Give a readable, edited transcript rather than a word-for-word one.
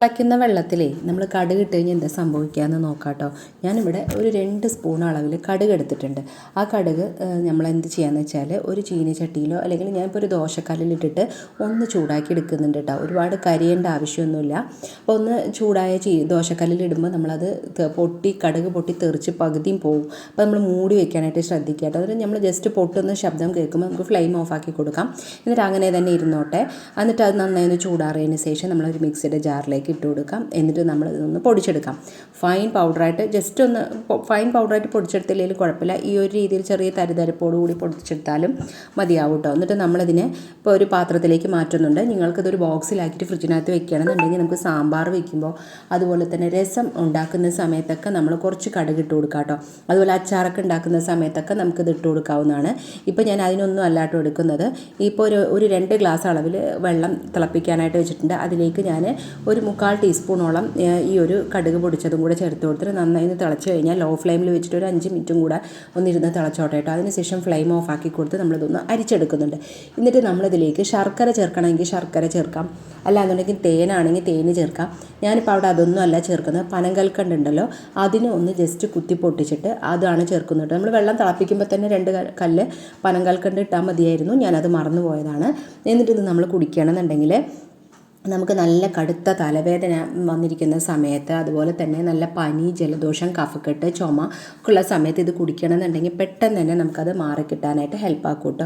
തിളയ്ക്കുന്ന വെള്ളത്തിലേ നമ്മൾ കടുക് ഇട്ട് കഴിഞ്ഞാൽ എന്താ സംഭവിക്കുകയെന്ന് നോക്കാം കേട്ടോ. ഞാനിവിടെ ഒരു 2 സ്പൂൺ അളവിൽ കടുക് എടുത്തിട്ടുണ്ട്. ആ കടുക് നമ്മൾ എന്ത് ചെയ്യാന്ന് വെച്ചാൽ ഒരു ചീനച്ചട്ടിയിലോ അല്ലെങ്കിൽ ഞാനിപ്പോൾ ഒരു ദോശക്കല്ലിലിട്ടിട്ട് ഒന്ന് ചൂടാക്കി എടുക്കുന്നുണ്ട് കേട്ടോ. ഒരുപാട് കരിയേണ്ട ആവശ്യമൊന്നുമില്ല. അപ്പോൾ ഒന്ന് ചൂടായ ദോശക്കല്ലിലിടുമ്പോൾ നമ്മളത് കടുക് പൊട്ടി തെറിച്ച് പകുതിയും പോകും. അപ്പോൾ നമ്മൾ മൂടി വെക്കാനായിട്ട് ശ്രദ്ധിക്കുക കേട്ടോ. അതിന് നമ്മൾ ജസ്റ്റ് പൊട്ടുന്ന ശബ്ദം കേൾക്കുമ്പോൾ നമുക്ക് ഫ്ലെയിം ഓഫാക്കി കൊടുക്കാം. എന്നിട്ട് അങ്ങനെ തന്നെ ഇരുന്നോട്ടെ. എന്നിട്ട് അത് നന്നായി ഒന്ന് ചൂടാറിയതിന് ശേഷം നമ്മളൊരു മിക്സിയുടെ ജാറിലേക്ക് ഇട്ട് കൊടുക്കാം. എന്നിട്ട് നമ്മൾ ഇതൊന്ന് പൊടിച്ചെടുക്കാം. ഫൈൻ പൗഡറായിട്ട് പൊടിച്ചെടുത്തില്ലെങ്കിലും കുഴപ്പമില്ല. ഈ ഒരു രീതിയിൽ ചെറിയ തരിതരിപ്പോടുകൂടി പൊടിച്ചെടുത്താലും മതിയാവും കേട്ടോ. എന്നിട്ട് നമ്മളതിനെ ഇപ്പോൾ ഒരു പാത്രത്തിലേക്ക് മാറ്റുന്നുണ്ട്. നിങ്ങൾക്കിതൊരു ബോക്സിലാക്കിയിട്ട് ഫ്രിഡ്ജിനകത്ത് വെക്കുകയാണെന്നുണ്ടെങ്കിൽ നമുക്ക് സാമ്പാർ വയ്ക്കുമ്പോൾ അതുപോലെ തന്നെ രസം ഉണ്ടാക്കുന്ന സമയത്തൊക്കെ നമ്മൾ കുറച്ച് കടുക് ഇട്ട് കൊടുക്കാം കേട്ടോ. അതുപോലെ അച്ചാറൊക്കെ ഉണ്ടാക്കുന്ന സമയത്തൊക്കെ നമുക്കിത് ഇട്ട് കൊടുക്കാവുന്നതാണ്. ഇപ്പോൾ ഞാൻ അതിനൊന്നും അല്ലാട്ടോ എടുക്കുന്നത്. ഇപ്പോൾ ഒരു 2 ഗ്ലാസ് അളവിൽ വെള്ളം തിളപ്പിക്കാനായിട്ട് വെച്ചിട്ടുണ്ട്. അതിലേക്ക് ഞാൻ ഒരു 3/4 ടീസ്പൂണോളം ഈ ഒരു കടുക് പൊടിച്ചതും കൂടെ ചേർത്ത് കൊടുത്തിട്ട് നന്നായി തിളച്ച് കഴിഞ്ഞാൽ ലോ ഫ്ലെയിമിൽ വെച്ചിട്ട് ഒരു 5 മിനിറ്റും കൂടെ ഒന്നിരുന്ന് തിളച്ചോട്ടെ കേട്ടോ. അതിനുശേഷം ഫ്ലെയിം ഓഫ് ആക്കി കൊടുത്ത് നമ്മളിതൊന്ന് അരിച്ചെടുക്കുന്നുണ്ട്. എന്നിട്ട് നമ്മളിതിലേക്ക് ശർക്കര ചേർക്കണമെങ്കിൽ ശർക്കര ചേർക്കാം, അല്ലാന്നുണ്ടെങ്കിൽ തേനാണെങ്കിൽ തേന് ചേർക്കാം. ഞാനിപ്പോൾ അവിടെ അതൊന്നും അല്ല ചേർക്കുന്നത്. പനങ്കൽക്കണ്ട് ഉണ്ടല്ലോ, അതിന് ഒന്ന് ജസ്റ്റ് കുത്തി പൊട്ടിച്ചിട്ട് അതാണ് ചേർക്കുന്നത്. നമ്മൾ വെള്ളം തിളപ്പിക്കുമ്പോൾ തന്നെ 2 കല്ല് പനങ്കൽക്കണ്ട് ഇട്ടാൽ മതിയായിരുന്നു. ഞാനത് മറന്നു പോയതാണ്. എന്നിട്ട് ഇത് നമ്മൾ കുടിക്കുകയാണെന്നുണ്ടെങ്കിൽ നമുക്ക് നല്ല കടുത്ത തലവേദന വന്നിരിക്കുന്ന സമയത്ത്, അതുപോലെ തന്നെ നല്ല പനി, ജലദോഷം, കഫക്കെട്ട്, ചുമ ഒക്കെ ഉള്ള സമയത്ത് ഇത് കുടിക്കണമെന്നുണ്ടെങ്കിൽ പെട്ടെന്ന് തന്നെ നമുക്കത് മാറിക്കിട്ടാനായിട്ട് ഹെൽപ്പാക്കും കേട്ടോ.